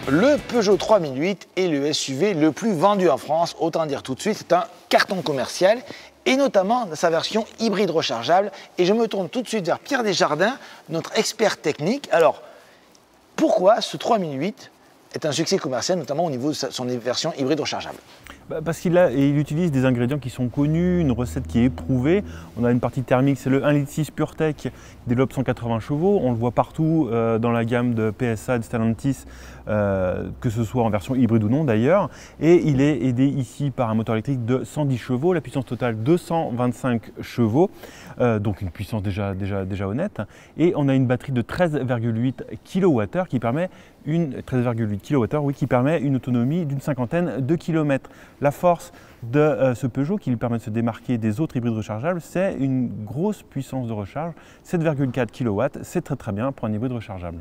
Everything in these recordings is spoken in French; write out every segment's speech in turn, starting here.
Le Peugeot 3008 est le SUV le plus vendu en France. Autant dire tout de suite, c'est un carton commercial et notamment dans sa version hybride rechargeable. Et je me tourne tout de suite vers Pierre Desjardins, notre expert technique. Alors, pourquoi ce 3008 est un succès commercial, notamment au niveau de son version hybride rechargeable? Parce qu'il utilise des ingrédients qui sont connus, une recette qui est éprouvée. On a une partie thermique, c'est le 1,6 litre PureTech qui développe 180 chevaux. On le voit partout dans la gamme de PSA, de Stellantis, que ce soit en version hybride ou non d'ailleurs. Et il est aidé ici par un moteur électrique de 110 chevaux, la puissance totale 225 chevaux, donc une puissance déjà honnête. Et on a une batterie de 13,8 kWh qui permet une autonomie d'une cinquantaine de kilomètres. La force de ce Peugeot qui lui permet de se démarquer des autres hybrides rechargeables, c'est une grosse puissance de recharge, 7,4 kW, c'est très bien pour un hybride rechargeable.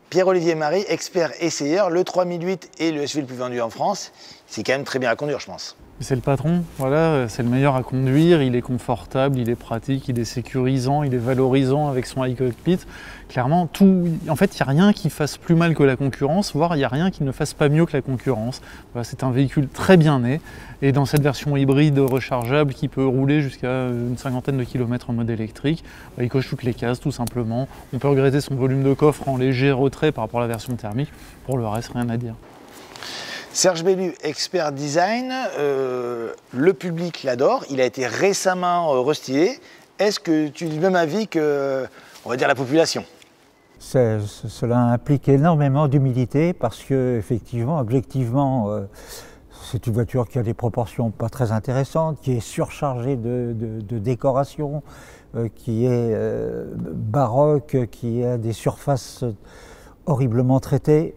Pierre-Olivier Marie, expert essayeur, le 3008 est le SUV le plus vendu en France. C'est quand même très bien à conduire, je pense. C'est le patron, voilà, c'est le meilleur à conduire, il est confortable, il est pratique, il est sécurisant, il est valorisant avec son iCockpit. Clairement, en fait, il n'y a rien qui fasse plus mal que la concurrence, voire il n'y a rien qui ne fasse pas mieux que la concurrence. Voilà, c'est un véhicule très bien né, et dans cette version hybride rechargeable qui peut rouler jusqu'à une cinquantaine de kilomètres en mode électrique, il coche toutes les cases tout simplement. On peut regretter son volume de coffre en léger retrait par rapport à la version thermique, pour le reste, rien à dire. Serge Bellu, expert design, le public l'adore, il a été récemment restylé. Est-ce que tu es du même avis que, on va dire, la population? Cela implique énormément d'humilité parce que, effectivement, objectivement, c'est une voiture qui a des proportions pas très intéressantes, qui est surchargée de décoration, qui est baroque, qui a des surfaces horriblement traitées.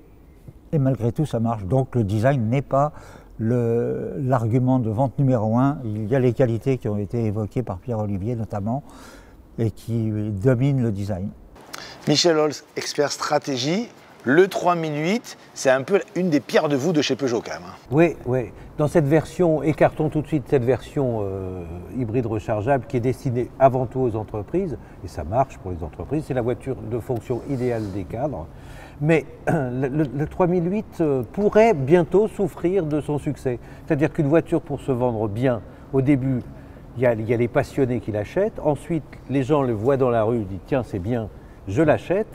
Et malgré tout, ça marche. Donc le design n'est pas l'argument de vente numéro 1. Il y a les qualités qui ont été évoquées par Pierre-Olivier notamment et qui dominent le design. Michel Holz, expert stratégie. Le 3008, c'est un peu une des pierres de voûte de chez Peugeot quand même. Oui. Dans cette version, écartons tout de suite cette version hybride rechargeable qui est destinée avant tout aux entreprises, et ça marche pour les entreprises, c'est la voiture de fonction idéale des cadres. Mais le 3008 pourrait bientôt souffrir de son succès. C'est-à-dire qu'une voiture pour se vendre bien, au début, il y a les passionnés qui l'achètent, ensuite les gens le voient dans la rue, ils disent tiens c'est bien, je l'achète.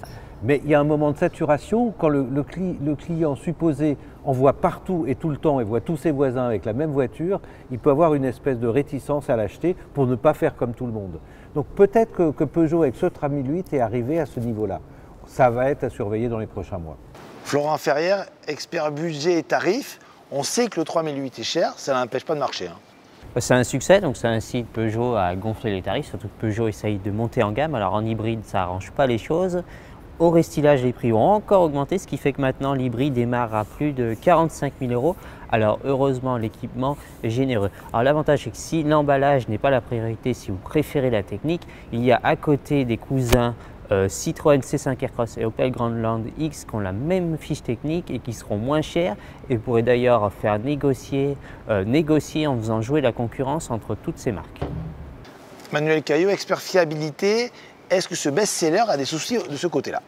Mais il y a un moment de saturation quand le client supposé en voit partout et tout le temps et voit tous ses voisins avec la même voiture, il peut avoir une espèce de réticence à l'acheter pour ne pas faire comme tout le monde. Donc peut-être que Peugeot avec ce 3008 est arrivé à ce niveau-là. Ça va être à surveiller dans les prochains mois. Florent Ferrière, expert budget et tarifs. On sait que le 3008 est cher, ça n'empêche pas de marcher. C'est un succès, donc ça incite Peugeot à gonfler les tarifs, surtout que Peugeot essaye de monter en gamme. Alors en hybride, ça n'arrange pas les choses. Au restylage, les prix ont encore augmenté, ce qui fait que maintenant l'hybride démarre à plus de 45 000 €. Alors heureusement, l'équipement est généreux. Alors l'avantage, c'est que si l'emballage n'est pas la priorité, si vous préférez la technique, il y a à côté des cousins Citroën C5 Aircross et Opel Grandland X qui ont la même fiche technique et qui seront moins chers et vous pourrez d'ailleurs faire négocier en faisant jouer la concurrence entre toutes ces marques. Manuel Caillot, expert fiabilité, est-ce que ce best-seller a des soucis de ce côté-là?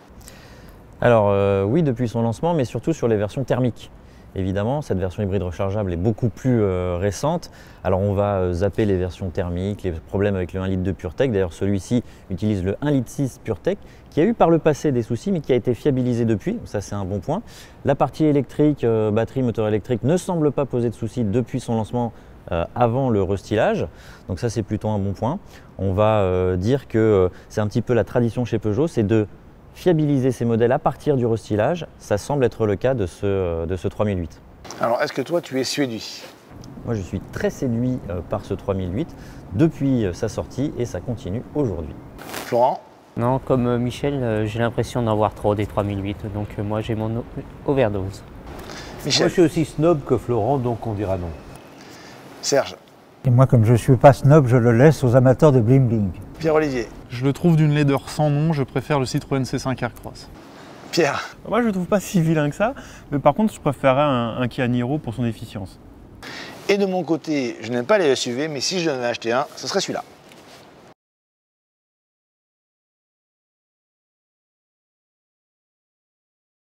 Alors oui, depuis son lancement, mais surtout sur les versions thermiques. Évidemment, cette version hybride rechargeable est beaucoup plus récente. Alors on va zapper les versions thermiques, les problèmes avec le 1 litre de PureTech. D'ailleurs, celui-ci utilise le 1,6 litre PureTech qui a eu par le passé des soucis, mais qui a été fiabilisé depuis. Ça, c'est un bon point. La partie électrique, batterie, moteur électrique, ne semble pas poser de soucis depuis son lancement avant le restylage. Donc ça, c'est plutôt un bon point. On va dire que c'est un petit peu la tradition chez Peugeot, c'est de fiabiliser ces modèles à partir du restylage. Ça semble être le cas de ce 3008. Alors, est-ce que toi, tu es séduit? Moi, je suis très séduit par ce 3008 depuis sa sortie et ça continue aujourd'hui. Florent? Non, comme Michel, j'ai l'impression d'en voir trop des 3008, donc moi j'ai mon overdose. Michel? Moi, je suis aussi snob que Florent, donc on dira non. Serge? Et moi, comme je ne suis pas snob, je le laisse aux amateurs de bling-bling. Pierre-Olivier? Je le trouve d'une laideur sans nom, je préfère le Citroën C5 Aircross. Pierre? Moi je le trouve pas si vilain que ça, mais par contre je préférerais un Kia Niro pour son efficience. Et de mon côté, je n'aime pas les SUV, mais si je devais en acheter un, ce serait celui-là.